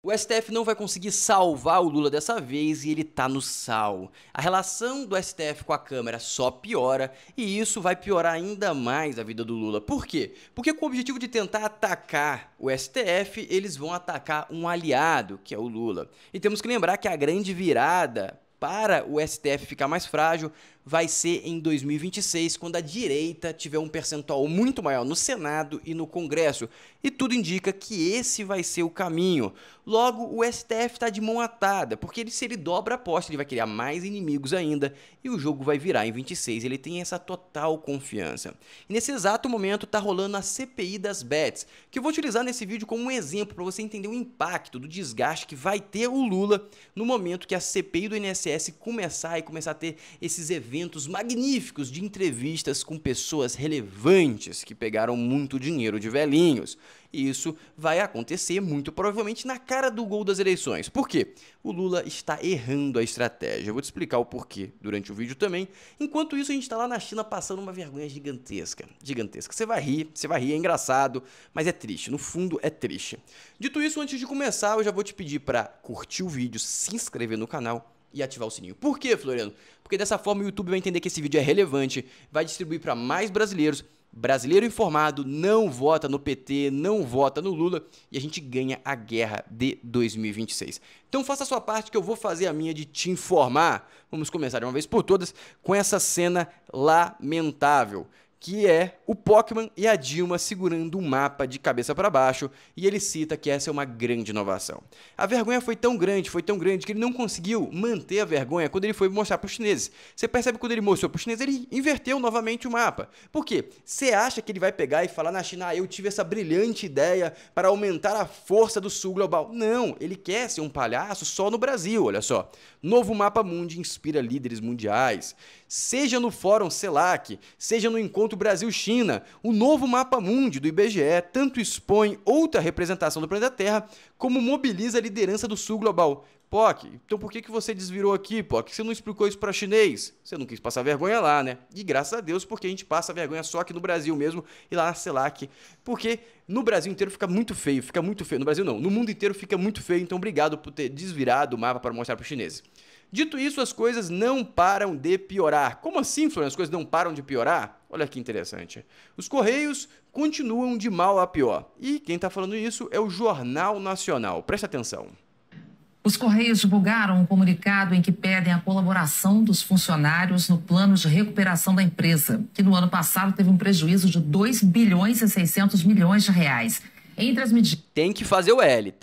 O STF não vai conseguir salvar o Lula dessa vez e ele tá no sal. A relação do STF com a Câmara só piora e isso vai piorar ainda mais a vida do Lula. Por quê? Porque com o objetivo de tentar atacar o STF, eles vão atacar um aliado, que é o Lula. E temos que lembrar que a grande virada para o STF ficar mais frágil vai ser em 2026, quando a direita tiver um percentual muito maior no Senado e no Congresso. E tudo indica que esse vai ser o caminho. Logo, o STF está de mão atada, porque se ele dobra a aposta, ele vai criar mais inimigos ainda e o jogo vai virar em 26. Ele tem essa total confiança. E nesse exato momento está rolando a CPI das bets, que eu vou utilizar nesse vídeo como um exemplo para você entender o impacto do desgaste que vai ter o Lula no momento que a CPI do INSS começar a ter esses eventos magníficos de entrevistas com pessoas relevantes que pegaram muito dinheiro de velhinhos. E isso vai acontecer muito provavelmente na cara do gol das eleições. Por quê? O Lula está errando a estratégia. Eu vou te explicar o porquê durante o vídeo também. Enquanto isso, a gente está lá na China passando uma vergonha gigantesca. Gigantesca. Você vai rir, é engraçado, mas é triste. No fundo, é triste. Dito isso, antes de começar, eu já vou te pedir para curtir o vídeo, se inscrever no canal e ativar o sininho. Por quê, Floriano? Porque dessa forma o YouTube vai entender que esse vídeo é relevante, vai distribuir para mais brasileiros. Brasileiro informado não vota no PT, não vota no Lula e a gente ganha a guerra de 2026. Então faça a sua parte que eu vou fazer a minha de te informar. Vamos começar de uma vez por todas com essa cena lamentável, que é o Pokémon e a Dilma segurando um mapa de cabeça para baixo, e ele cita que essa é uma grande inovação. A vergonha foi tão grande que ele não conseguiu manter a vergonha quando ele foi mostrar para os chineses. Você percebe que quando ele mostrou para os chineses, ele inverteu novamente o mapa. Por quê? Você acha que ele vai pegar e falar na China, eu tive essa brilhante ideia para aumentar a força do Sul global? Não, ele quer ser um palhaço só no Brasil, olha só. Novo mapa mundi inspira líderes mundiais. Seja no Fórum CELAC, seja no Encontro Brasil-China, o novo mapa mundi do IBGE tanto expõe outra representação do planeta Terra, como mobiliza a liderança do Sul global. POC, então por que você desvirou aqui, POC? Você não explicou isso para chinês? Você não quis passar vergonha lá, né? E graças a Deus, porque a gente passa vergonha só aqui no Brasil mesmo e lá na CELAC. Porque no Brasil inteiro fica muito feio. No Brasil não, no mundo inteiro fica muito feio, então obrigado por ter desvirado o mapa para mostrar para os chineses. Dito isso, as coisas não param de piorar. Como assim, Floriano? As coisas não param de piorar? Olha que interessante. Os Correios continuam de mal a pior. E quem está falando isso é o Jornal Nacional. Presta atenção. Os Correios divulgaram um comunicado em que pedem a colaboração dos funcionários no plano de recuperação da empresa, que no ano passado teve um prejuízo de 2 bilhões e 600 milhões de reais. Entre as medidas... Tem que fazer o L.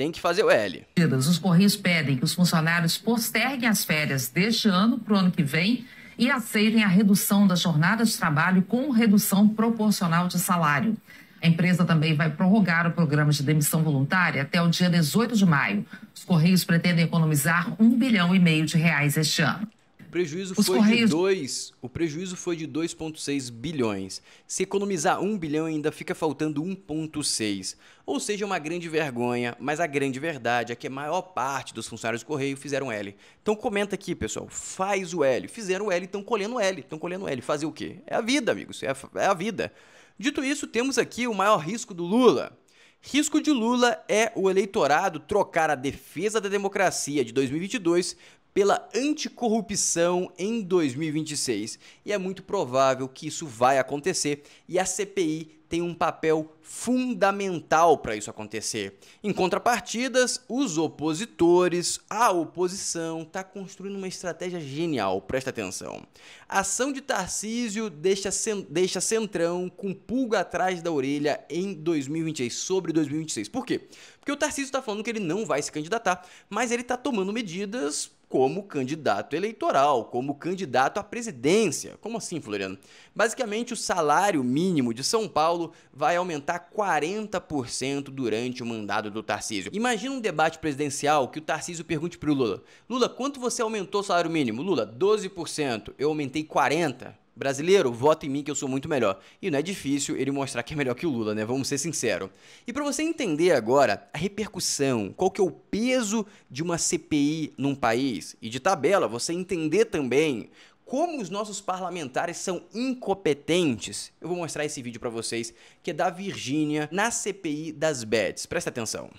Os Correios pedem que os funcionários posterguem as férias deste ano para o ano que vem e aceitem a redução da jornada de trabalho com redução proporcional de salário. A empresa também vai prorrogar o programa de demissão voluntária até o dia 18 de maio. Os Correios pretendem economizar 1,5 bilhão de reais este ano. O prejuízo foi de 2,6 bilhões. Se economizar 1 bilhão, ainda fica faltando 1,6. Ou seja, uma grande vergonha, mas a grande verdade é que a maior parte dos funcionários do Correio fizeram L. Então comenta aqui, pessoal, faz o L. Fizeram L, estão colhendo L. Fazer o quê? É a vida, amigos, é a vida. Dito isso, temos aqui o maior risco do Lula. Risco de Lula é o eleitorado trocar a defesa da democracia de 2022 pela anticorrupção em 2026. E é muito provável que isso vai acontecer e a CPI tem um papel fundamental para isso acontecer. Em contrapartidas, os opositores, a oposição, está construindo uma estratégia genial, presta atenção. A ação de Tarcísio deixa Centrão com pulga atrás da orelha em 2026, sobre 2026. Por quê? Porque o Tarcísio está falando que ele não vai se candidatar, mas ele está tomando medidas como candidato eleitoral, como candidato à presidência. Como assim, Floriano? Basicamente, o salário mínimo de São Paulo vai aumentar 40% durante o mandato do Tarcísio. Imagina um debate presidencial que o Tarcísio pergunte para o Lula: Lula, quanto você aumentou o salário mínimo? Lula, 12%. Eu aumentei 40%. Brasileiro, vota em mim que eu sou muito melhor. E não é difícil ele mostrar que é melhor que o Lula, né? Vamos ser sinceros. E para você entender agora a repercussão, qual que é o peso de uma CPI num país, e de tabela, você entender também como os nossos parlamentares são incompetentes, eu vou mostrar esse vídeo para vocês, que é da Virgínia na CPI das bets. Presta atenção.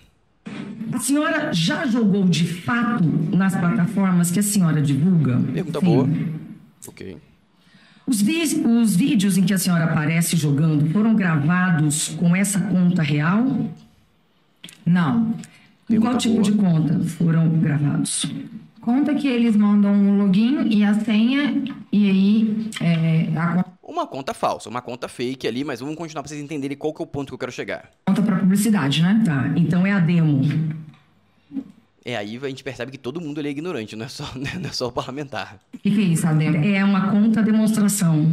A senhora já jogou de fato nas plataformas que a senhora divulga? Pergunta Sim. boa. Ok. Os vídeos em que a senhora aparece jogando foram gravados com essa conta real? Não. Em qual tipo de conta foram gravados? Conta que eles mandam o login e a senha, e aí Uma conta falsa, uma conta fake ali, mas vamos continuar para vocês entenderem qual que é o ponto que eu quero chegar. conta para publicidade, né? Tá, então é a demo. Aí a gente percebe que todo mundo ali é ignorante, não é só o parlamentar. O que é isso, a demo? É uma conta demonstração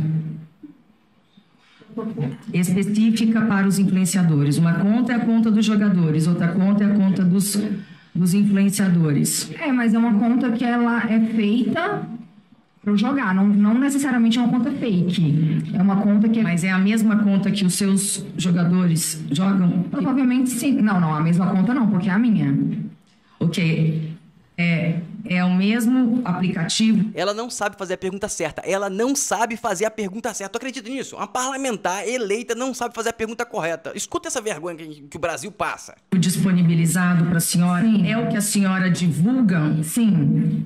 específica para os influenciadores. Uma conta é a conta dos jogadores, outra conta é a conta dos influenciadores. Mas é uma conta que ela é feita para jogar, não necessariamente é uma conta fake. É uma conta que... Mas é a mesma conta que os seus jogadores jogam? Provavelmente sim. Não, a mesma conta não, porque é a minha. Ok. É o mesmo aplicativo? Ela não sabe fazer a pergunta certa. Ela não sabe fazer a pergunta certa. Tu acredita nisso? Uma parlamentar eleita não sabe fazer a pergunta correta. Escuta essa vergonha que o Brasil passa. Disponibilizado para a senhora? Sim. É o que a senhora divulga? Sim.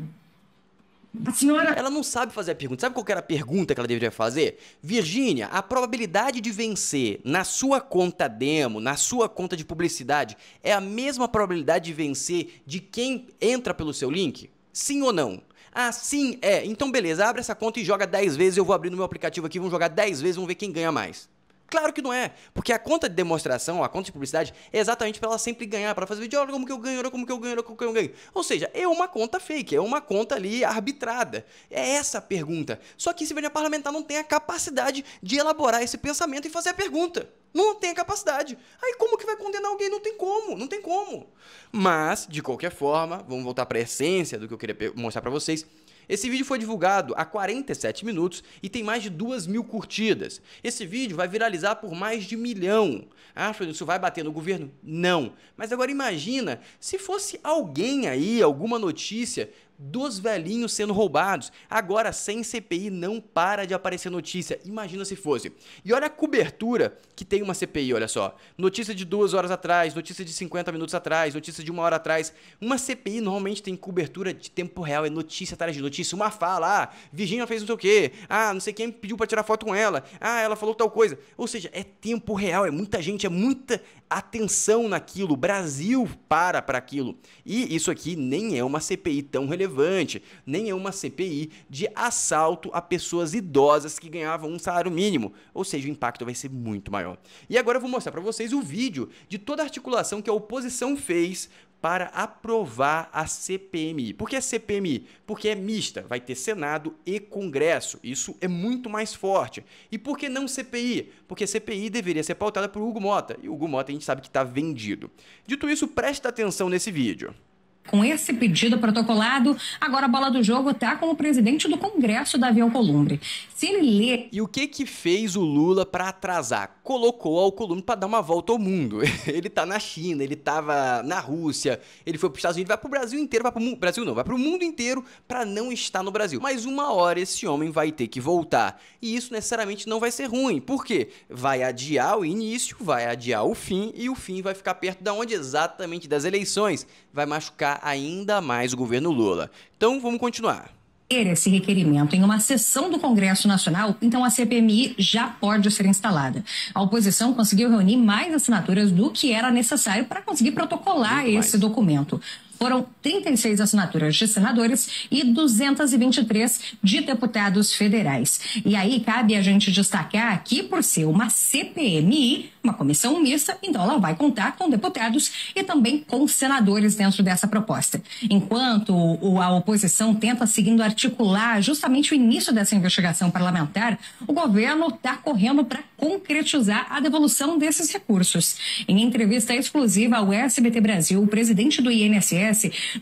A senhora... Ela não sabe fazer a pergunta. Sabe qual que era a pergunta que ela deveria fazer? Virgínia, a probabilidade de vencer na sua conta demo, na sua conta de publicidade, é a mesma probabilidade de vencer de quem entra pelo seu link? Sim ou não? Ah, sim, é. Então beleza, abre essa conta e joga 10 vezes. Eu vou abrir no meu aplicativo aqui, vamos jogar 10 vezes, vamos ver quem ganha mais. Claro que não é, porque a conta de demonstração, a conta de publicidade, é exatamente para ela sempre ganhar, para fazer vídeo, olha como que eu ganho, olha como que eu ganho, olha como que eu ganho. Ou seja, é uma conta fake, é uma conta ali arbitrada. É essa a pergunta. Só que esse Virgínia parlamentar não tem a capacidade de elaborar esse pensamento e fazer a pergunta. Não tem a capacidade. Aí como que vai condenar alguém? Não tem como, não tem como. Mas, de qualquer forma, vamos voltar para a essência do que eu queria mostrar para vocês. Esse vídeo foi divulgado há 47 minutos e tem mais de 2.000 curtidas. Esse vídeo vai viralizar por mais de 1 milhão. Ah, isso vai bater no governo? Não. Mas agora imagina se fosse alguém aí, alguma notícia dos velhinhos sendo roubados. Agora, sem CPI, não para de aparecer notícia. Imagina se fosse. E olha a cobertura que tem uma CPI, olha só. Notícia de 2 horas atrás, notícia de 50 minutos atrás, notícia de 1 hora atrás. Uma CPI normalmente tem cobertura de tempo real, é notícia atrás de notícia. Uma fala, ah, Virgínia fez não sei o quê, ah, não sei quem pediu pra tirar foto com ela, ah, ela falou tal coisa. Ou seja, é tempo real, é muita gente, é muita atenção naquilo. O Brasil para aquilo. E isso aqui nem é uma CPI tão relevante, nem é uma CPI de assalto a pessoas idosas que ganhavam um salário mínimo, ou seja, o impacto vai ser muito maior. E agora eu vou mostrar para vocês o vídeo de toda a articulação que a oposição fez para aprovar a CPMI. Por que a CPMI? Porque é mista, vai ter Senado e Congresso, isso é muito mais forte. E por que não CPI? Porque CPI deveria ser pautada por Hugo Mota, e o Hugo Mota a gente sabe que está vendido. Dito isso, presta atenção nesse vídeo. Com esse pedido protocolado, agora a bola do jogo está com o presidente do Congresso, Davi Alcolumbre. Se ele lê... E o que fez o Lula para atrasar? Colocou o Alcolumbre para dar uma volta ao mundo. Ele tá na China, ele tava na Rússia, ele foi para os Estados Unidos, vai para o Brasil inteiro, vai para o mundo inteiro para não estar no Brasil. Mas uma hora esse homem vai ter que voltar. E isso necessariamente não vai ser ruim. Por quê? Vai adiar o início, vai adiar o fim, e o fim vai ficar perto da onde? Exatamente das eleições. Vai machucar ainda mais o governo Lula. Então, vamos continuar. Esse requerimento em uma sessão do Congresso Nacional, então a CPMI já pode ser instalada. A oposição conseguiu reunir mais assinaturas do que era necessário para conseguir protocolar esse documento. Foram 36 assinaturas de senadores e 223 de deputados federais. E aí cabe a gente destacar que, por ser uma CPMI, uma comissão mista, então ela vai contar com deputados e também com senadores dentro dessa proposta. Enquanto a oposição tenta seguindo articular justamente o início dessa investigação parlamentar, o governo está correndo para concretizar a devolução desses recursos. Em entrevista exclusiva ao SBT Brasil, o presidente do INSS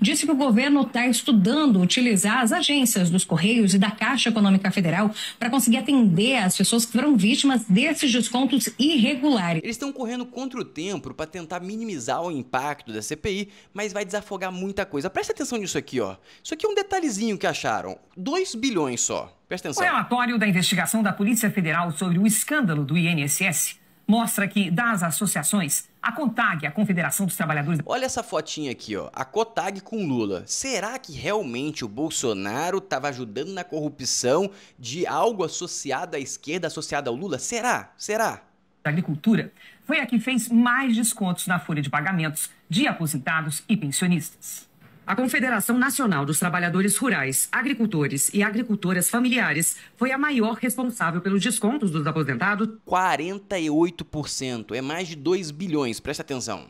disse que o governo está estudando utilizar as agências dos Correios e da Caixa Econômica Federal para conseguir atender as pessoas que foram vítimas desses descontos irregulares. Eles estão correndo contra o tempo para tentar minimizar o impacto da CPI, mas vai desafogar muita coisa. Presta atenção nisso aqui, ó. Isso aqui é um detalhezinho que acharam. 2 bilhões só. Presta atenção. O relatório da investigação da Polícia Federal sobre o escândalo do INSS mostra que, das associações, a CONTAG, a Confederação dos Trabalhadores... Olha essa fotinha aqui, ó, a CONTAG com Lula. Será que realmente o Bolsonaro estava ajudando na corrupção de algo associado à esquerda, associado ao Lula? Será? Será? A Agricultura foi a que fez mais descontos na folha de pagamentos de aposentados e pensionistas. A Confederação Nacional dos Trabalhadores Rurais, Agricultores e Agricultoras Familiares foi a maior responsável pelos descontos dos aposentados. 48%, é mais de 2 bilhões, presta atenção.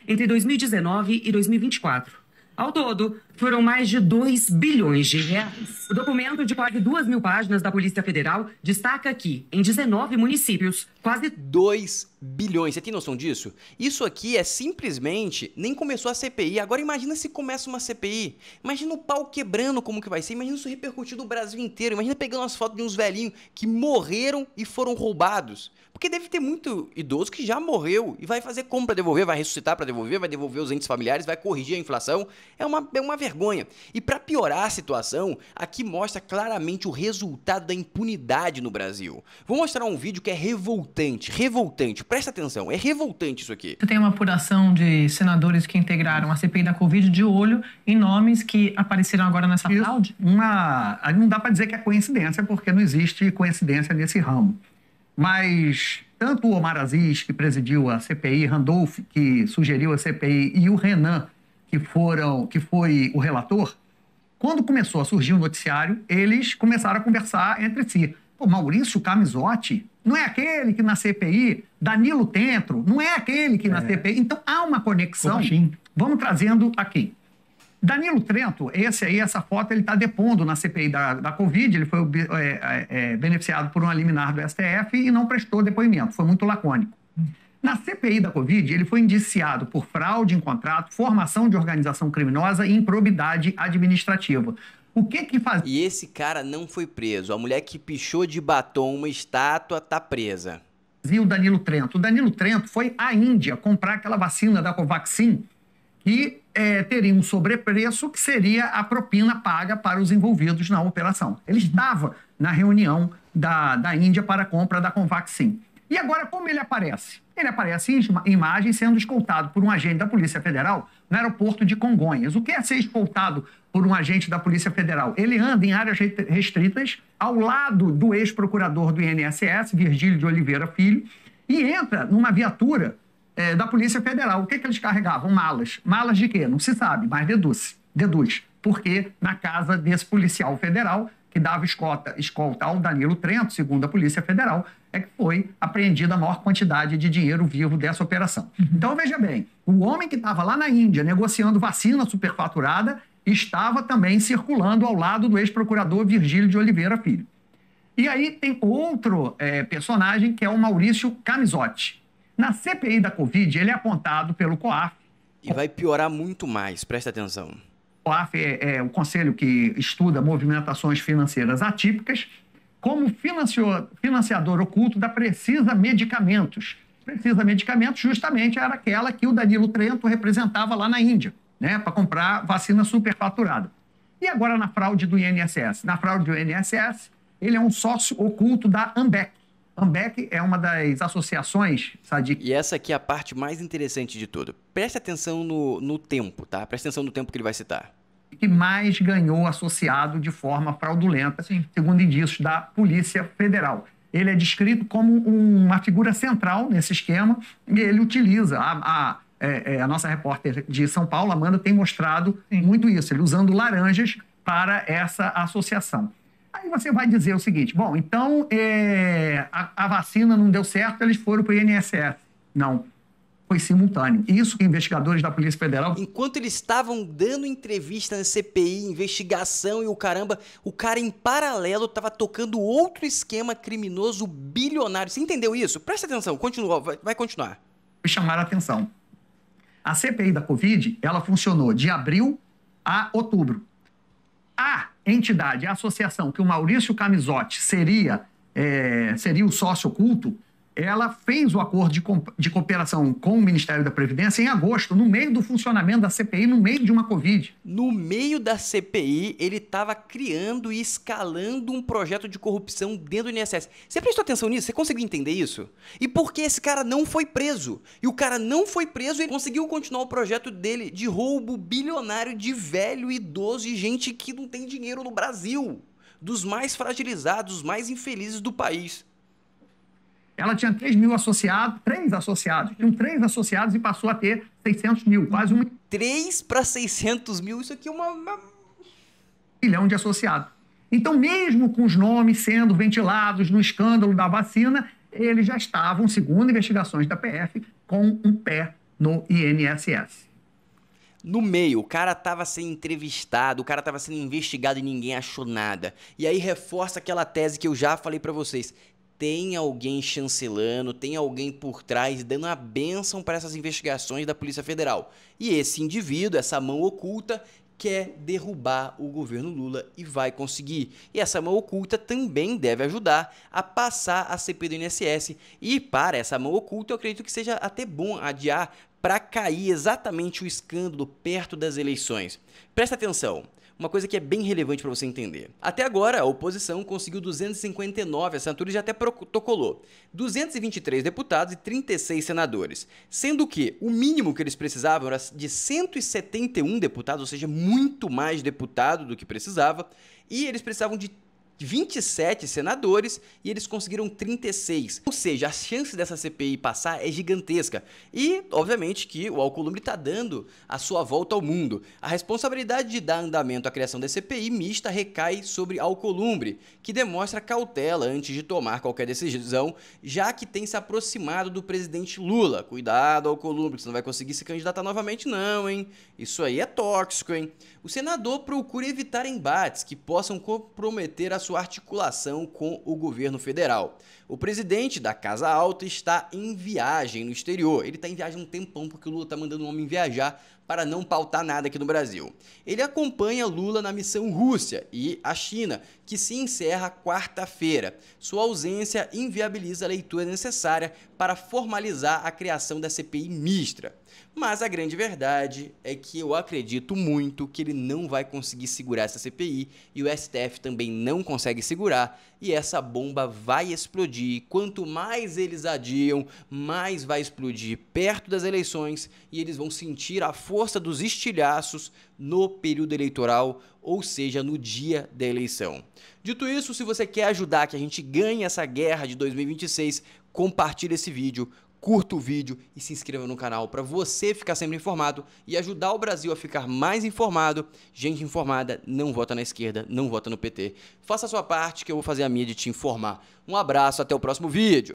Entre 2019 e 2024. Ao todo, foram mais de 2 bilhões de reais. O documento de quase 2.000 páginas da Polícia Federal destaca que, em 19 municípios, quase 2 bilhões. Você tem noção disso? Isso aqui é simplesmente... Nem começou a CPI. Agora imagina se começa uma CPI. Imagina o pau quebrando como que vai ser. Imagina isso repercutir no Brasil inteiro. Imagina pegando as fotos de uns velhinhos que morreram e foram roubados. Porque deve ter muito idoso que já morreu e vai fazer como para devolver, vai ressuscitar para devolver, vai devolver os entes familiares, vai corrigir a inflação. É uma vergonha. E para piorar a situação, aqui mostra claramente o resultado da impunidade no Brasil. Vou mostrar um vídeo que é revoltante, revoltante. Presta atenção, é revoltante isso aqui. Tem uma apuração de senadores que integraram a CPI da Covid de olho em nomes que apareceram agora nessa fraude? Não dá para dizer que é coincidência, porque não existe coincidência nesse ramo. Mas tanto o Omar Aziz, que presidiu a CPI, Randolph, que sugeriu a CPI, e o Renan, que foi o relator, quando começou a surgir o noticiário, eles começaram a conversar entre si. Pô, Maurício Camisotti não é aquele que na CPI, Danilo Tentro não é aquele que na CPI. Então há uma conexão. Vamos trazendo aqui. Danilo Trento, essa foto, ele está depondo na CPI da Covid, ele foi beneficiado por uma liminar do STF e não prestou depoimento, foi muito lacônico. Na CPI da Covid, ele foi indiciado por fraude em contrato, formação de organização criminosa e improbidade administrativa. O que faz... E esse cara não foi preso, a mulher que pichou de batom uma estátua tá presa. E o Danilo Trento? O Danilo Trento foi à Índia comprar aquela vacina da Covaxin, que teria um sobrepreço que seria a propina paga para os envolvidos na operação. Ele estava na reunião da Índia para a compra da Covaxin. E agora, como ele aparece? Ele aparece em imagem sendo escoltado por um agente da Polícia Federal no aeroporto de Congonhas. O que é ser escoltado por um agente da Polícia Federal? Ele anda em áreas restritas, ao lado do ex-procurador do INSS, Virgílio de Oliveira Filho, e entra numa viatura da Polícia Federal. O que eles carregavam? Malas. Malas de quê? Não se sabe, mas deduz. Porque na casa desse policial federal, que dava escolta ao Danilo Trento, segundo a Polícia Federal, é que foi apreendida a maior quantidade de dinheiro vivo dessa operação. Então, veja bem, o homem que estava lá na Índia negociando vacina superfaturada estava também circulando ao lado do ex-procurador Virgílio de Oliveira Filho. E aí tem outro personagem, que é o Maurício Camisotti. Na CPI da Covid, ele é apontado pelo COAF. E vai piorar muito mais, presta atenção. O COAF é o conselho que estuda movimentações financeiras atípicas, como financiador oculto da Precisa Medicamentos. Precisa Medicamentos justamente era aquela que o Danilo Trento representava lá na Índia, né, para comprar vacina superfaturada. E agora na fraude do INSS? Na fraude do INSS, ele é um sócio oculto da AMBEC. AMBEC é uma das associações, Sadiq. E essa aqui é a parte mais interessante de tudo. Preste atenção no tempo, tá? Preste atenção no tempo que ele vai citar. Que mais ganhou associado de forma fraudulenta, segundo indícios da Polícia Federal. Ele é descrito como uma figura central nesse esquema e ele utiliza, a nossa repórter de São Paulo, Amanda, tem mostrado muito isso, ele usando laranjas para essa associação. Aí você vai dizer o seguinte, bom, então a vacina não deu certo, eles foram para o INSS. Não, foi simultâneo. Isso que investigadores da Polícia Federal... Enquanto eles estavam dando entrevista na CPI, investigação e o caramba, o cara em paralelo estava tocando outro esquema criminoso bilionário. Você entendeu isso? Presta atenção, continua, vai continuar. Me chamaram a atenção. A CPI da Covid, ela funcionou de abril a outubro. A entidade, a associação que o Maurício Camisotti seria o sócio oculto, ela fez o acordo de cooperação com o Ministério da Previdência em agosto, no meio do funcionamento da CPI, no meio de uma Covid. No meio da CPI, ele estava criando e escalando um projeto de corrupção dentro do INSS. Você prestou atenção nisso? Você conseguiu entender isso? E por que esse cara não foi preso? E o cara não foi preso e conseguiu continuar o projeto dele de roubo bilionário de velho, idoso e gente que não tem dinheiro no Brasil. Dos mais fragilizados, os mais infelizes do país. Ela tinha 3 mil associados, 3 associados. Tinham 3 associados e passou a ter 600 mil, quase 1 3 para 600 mil, isso aqui é uma milhão de associados. Então, mesmo com os nomes sendo ventilados no escândalo da vacina, eles já estavam, segundo investigações da PF, com um pé no INSS. No meio, o cara tava sendo entrevistado, o cara tava sendo investigado e ninguém achou nada. E aí reforça aquela tese que eu já falei pra vocês. Tem alguém chancelando, tem alguém por trás dando a bênção para essas investigações da Polícia Federal. E esse indivíduo, essa mão oculta, quer derrubar o governo Lula e vai conseguir. E essa mão oculta também deve ajudar a passar a CPI do INSS. E para essa mão oculta, eu acredito que seja até bom adiar para cair exatamente o escândalo perto das eleições. Presta atenção. Uma coisa que é bem relevante para você entender. Até agora, a oposição conseguiu 259 assinaturas e já até protocolou 223 deputados e 36 senadores. Sendo que o mínimo que eles precisavam era de 171 deputados, ou seja, muito mais deputado do que precisava. E eles precisavam de 27 senadores e eles conseguiram 36. Ou seja, a chance dessa CPI passar é gigantesca. E, obviamente, que o Alcolumbre está dando a sua volta ao mundo. A responsabilidade de dar andamento à criação da CPI mista recai sobre Alcolumbre, que demonstra cautela antes de tomar qualquer decisão, já que tem se aproximado do presidente Lula. Cuidado, Alcolumbre, que você não vai conseguir se candidatar novamente não, hein? Isso aí é tóxico, hein? O senador procura evitar embates que possam comprometer a sua articulação com o governo federal. O presidente da Casa Alta está em viagem no exterior. Ele está em viagem há um tempão porque o Lula está mandando um homem viajar para não pautar nada aqui no Brasil. Ele acompanha Lula na missão Rússia e a China, que se encerra quarta-feira. Sua ausência inviabiliza a leitura necessária para formalizar a criação da CPI mista. Mas a grande verdade é que eu acredito muito que ele não vai conseguir segurar essa CPI e o STF também não consegue segurar e essa bomba vai explodir. Quanto mais eles adiam, mais vai explodir perto das eleições e eles vão sentir a força dos estilhaços no período eleitoral, ou seja, no dia da eleição. Dito isso, se você quer ajudar que a gente ganhe essa guerra de 2026, compartilhe esse vídeo, curta o vídeo e se inscreva no canal para você ficar sempre informado e ajudar o Brasil a ficar mais informado. Gente informada não vota na esquerda, não vota no PT. Faça a sua parte que eu vou fazer a minha de te informar. Um abraço, até o próximo vídeo.